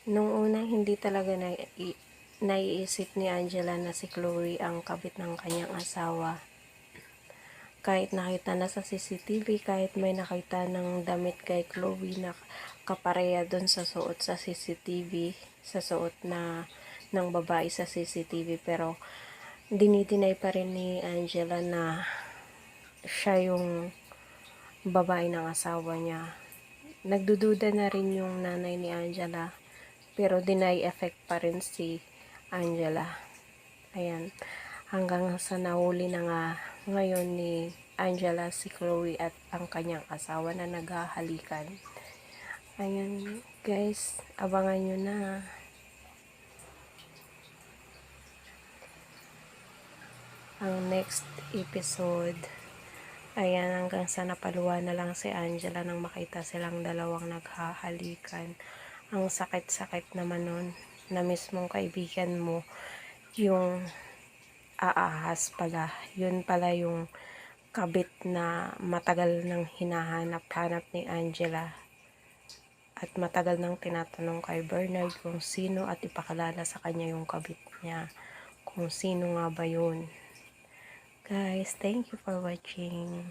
Nung una, hindi talaga naiisip ni Angela na si Chloe ang kabit ng kanyang asawa. Kahit nakita na sa CCTV, kahit may nakita ng damit kay Chloe na kapareha dun sa suot sa CCTV, sa suot na ng babae sa CCTV, pero dinidinay pa rin ni Angela na siya yung babae ng asawa niya. Nagdududa na rin yung nanay ni Angela, pero deny effect pa rin si Angela. Ayan, hanggang sa nahuli na nga ngayon ni Angela si Chloe at ang kanyang asawa na naghahalikan. Ayan guys, abangan nyo na ang next episode. Ayan, hanggang sa napaluwa na lang si Angela nang makita silang dalawang naghahalikan. Ang sakit-sakit naman nun na mismong kaibigan mo yung aahas pala. Yun pala yung kabit na matagal nang hinahanap-hanap ni Angela. At matagal nang tinatanong kay Bernard kung sino at ipakalala sa kanya yung kabit niya. Kung sino nga ba yun. Guys, thank you for watching.